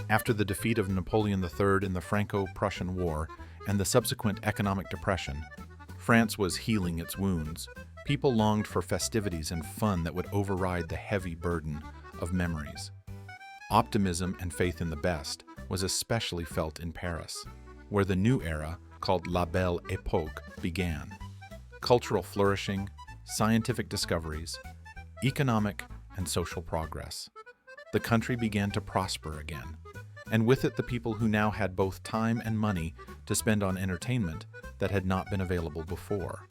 After the defeat of Napoleon III in the Franco-Prussian War and the subsequent economic depression, France was healing its wounds. People longed for festivities and fun that would override the heavy burden of memories. Optimism and faith in the best was especially felt in Paris, where the new era, called La Belle Époque, began. Cultural flourishing, scientific discoveries, economic and social progress. The country began to prosper again, and with it the people who now had both time and money to spend on entertainment that had not been available before.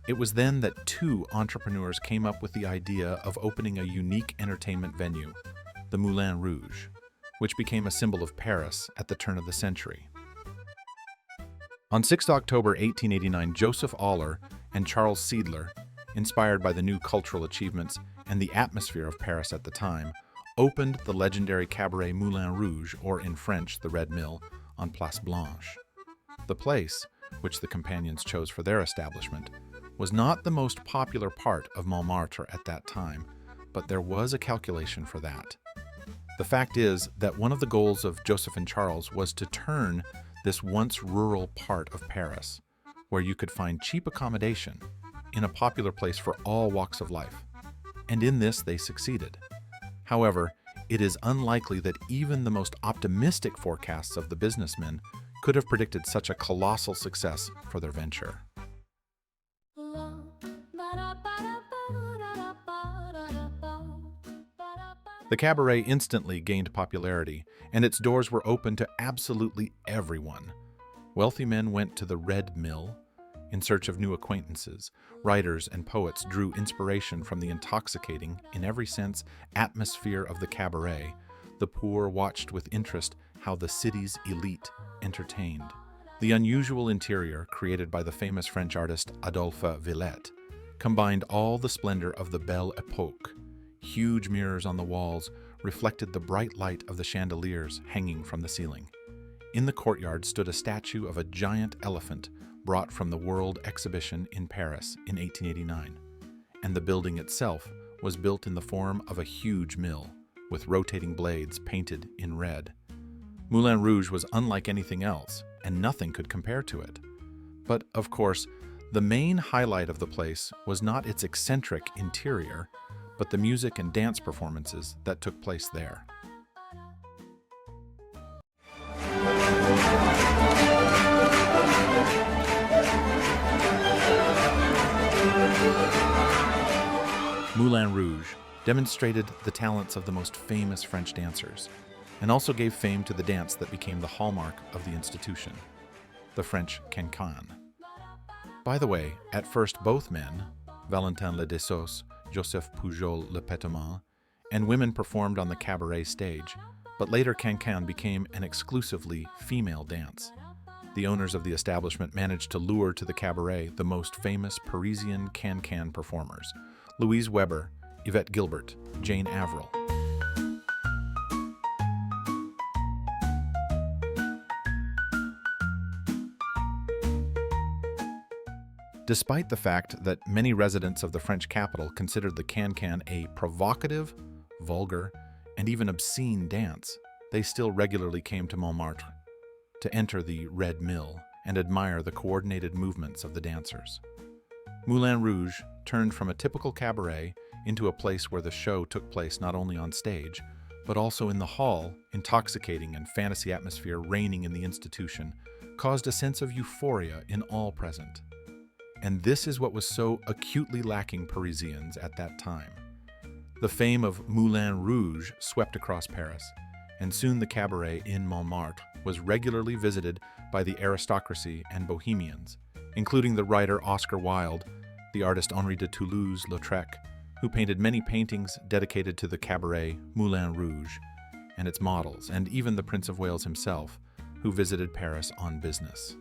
It was then that two entrepreneurs came up with the idea of opening a unique entertainment venue, the Moulin Rouge, which became a symbol of Paris at the turn of the century. On 6 October 1889, Joseph Oller and Charles Zidler, inspired by the new cultural achievements and the atmosphere of Paris at the time, opened the legendary Cabaret Moulin Rouge, or in French, the Red Mill, on Place Blanche. The place, which the companions chose for their establishment, was not the most popular part of Montmartre at that time, but there was a calculation for that. The fact is that one of the goals of Joseph and Charles was to turn this once rural part of Paris, where you could find cheap accommodation, in a popular place for all walks of life. And in this they succeeded. However, it is unlikely that even the most optimistic forecasts of the businessmen could have predicted such a colossal success for their venture. The cabaret instantly gained popularity, and its doors were open to absolutely everyone. Wealthy men went to the Red Mill in search of new acquaintances. Writers and poets drew inspiration from the intoxicating, in every sense, atmosphere of the cabaret. The poor watched with interest how the city's elite entertained. The unusual interior, created by the famous French artist Adolphe Villette, combined all the splendor of the Belle Époque. Huge mirrors on the walls reflected the bright light of the chandeliers hanging from the ceiling. In the courtyard stood a statue of a giant elephant brought from the World Exhibition in Paris in 1889, and the building itself was built in the form of a huge mill, with rotating blades painted in red. Moulin Rouge was unlike anything else, and nothing could compare to it. But, of course, the main highlight of the place was not its eccentric interior, but the music and dance performances that took place there. Moulin Rouge demonstrated the talents of the most famous French dancers, and also gave fame to the dance that became the hallmark of the institution, the French cancan. By the way, at first both men, Valentin Le Dessos, Joseph Pujol Le Pétomant, and women performed on the cabaret stage, but later cancan became an exclusively female dance. The owners of the establishment managed to lure to the cabaret the most famous Parisian cancan performers, Louise Weber, Yvette Guilbert, Jane Avril. Despite the fact that many residents of the French capital considered the cancan a provocative, vulgar, and even obscene dance, they still regularly came to Montmartre to enter the Red Mill and admire the coordinated movements of the dancers. Moulin Rouge turned from a typical cabaret into a place where the show took place not only on stage, but also in the hall. Intoxicating and fantasy atmosphere reigning in the institution caused a sense of euphoria in all present. And this is what was so acutely lacking Parisians at that time. The fame of Moulin Rouge swept across Paris, and soon the cabaret in Montmartre was regularly visited by the aristocracy and bohemians, including the writer Oscar Wilde, the artist Henri de Toulouse-Lautrec, who painted many paintings dedicated to the cabaret Moulin Rouge and its models, and even the Prince of Wales himself, who visited Paris on business.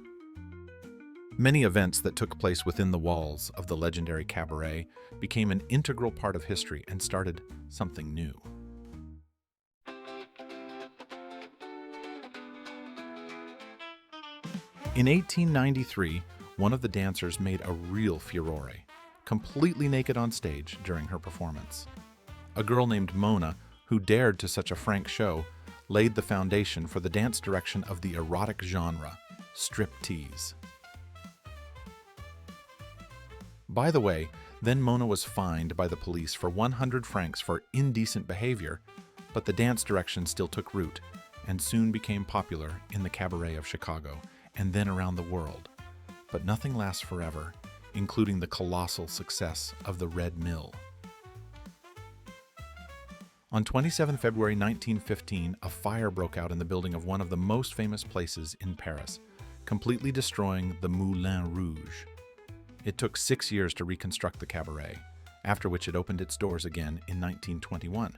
Many events that took place within the walls of the legendary cabaret became an integral part of history and started something new. In 1893, one of the dancers made a real furore, completely naked on stage during her performance. A girl named Mona, who dared to such a frank show, laid the foundation for the dance direction of the erotic genre, striptease. By the way, then Mona was fined by the police for 100 francs for indecent behavior, but the dance direction still took root and soon became popular in the Cabaret of Chicago and then around the world. But nothing lasts forever, including the colossal success of the Red Mill. On 27 February 1915, a fire broke out in the building of one of the most famous places in Paris, completely destroying the Moulin Rouge. It took 6 years to reconstruct the Cabaret, after which it opened its doors again in 1921,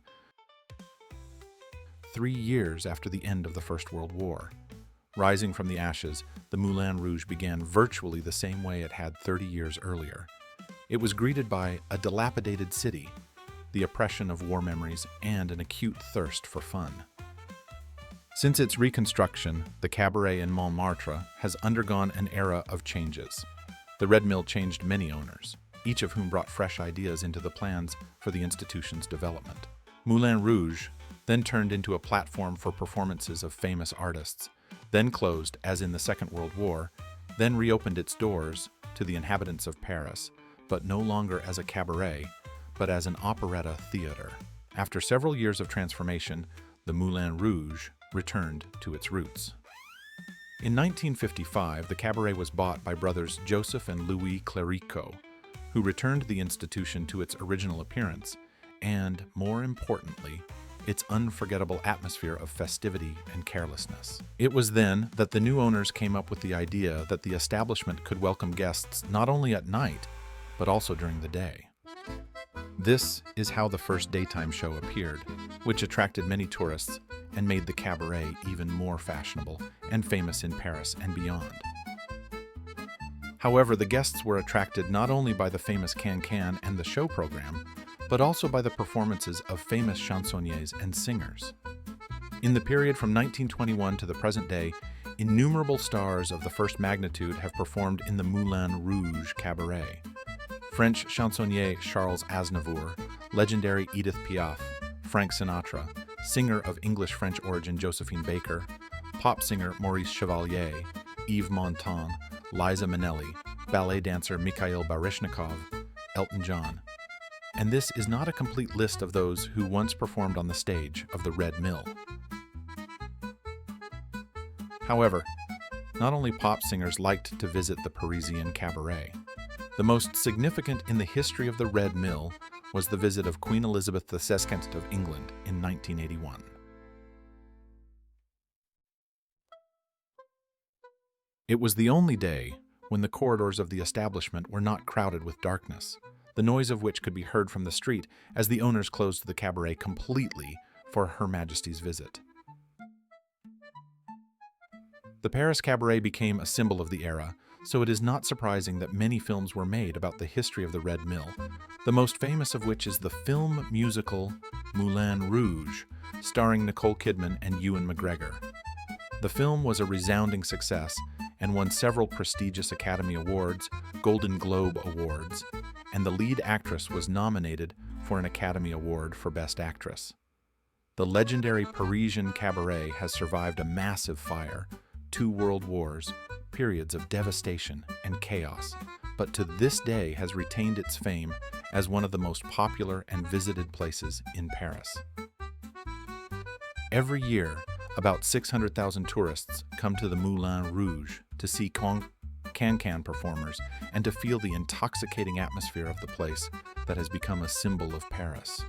3 years after the end of the First World War. Rising from the ashes, the Moulin Rouge began virtually the same way it had 30 years earlier. It was greeted by a dilapidated city, the oppression of war memories, and an acute thirst for fun. Since its reconstruction, the Cabaret in Montmartre has undergone an era of changes. The Red Mill changed many owners, each of whom brought fresh ideas into the plans for the institution's development. Moulin Rouge then turned into a platform for performances of famous artists, then closed as in the Second World War, then reopened its doors to the inhabitants of Paris, but no longer as a cabaret, but as an operetta theater. After several years of transformation, the Moulin Rouge returned to its roots. In 1955, the Cabaret was bought by brothers Joseph and Louis Clerico, who returned the institution to its original appearance and, more importantly, its unforgettable atmosphere of festivity and carelessness. It was then that the new owners came up with the idea that the establishment could welcome guests not only at night, but also during the day. This is how the first daytime show appeared, which attracted many tourists and made the Cabaret even more fashionable and famous in Paris and beyond. However, the guests were attracted not only by the famous cancan and the show program, but also by the performances of famous chansonniers and singers. In the period from 1921 to the present day, innumerable stars of the first magnitude have performed in the Moulin Rouge Cabaret. French chansonnier Charles Aznavour, legendary Edith Piaf, Frank Sinatra, singer of English-French origin Josephine Baker, pop singer Maurice Chevalier, Yves Montand, Liza Minnelli, ballet dancer Mikhail Baryshnikov, Elton John. And this is not a complete list of those who once performed on the stage of the Red Mill. However, not only pop singers liked to visit the Parisian Cabaret. The most significant in the history of the Red Mill was the visit of Queen Elizabeth II of England in 1981. It was the only day when the corridors of the establishment were not crowded with darkness, the noise of which could be heard from the street as the owners closed the cabaret completely for Her Majesty's visit. The Paris Cabaret became a symbol of the era, so it is not surprising that many films were made about the history of the Red Mill, the most famous of which is the film musical Moulin Rouge, starring Nicole Kidman and Ewan McGregor. The film was a resounding success and won several prestigious Academy Awards, Golden Globe Awards, and the lead actress was nominated for an Academy Award for Best Actress. The legendary Parisian Cabaret has survived a massive fire, 2 world wars, periods of devastation and chaos, but to this day has retained its fame as one of the most popular and visited places in Paris. Every year, about 600,000 tourists come to the Moulin Rouge to see cancan performers and to feel the intoxicating atmosphere of the place that has become a symbol of Paris.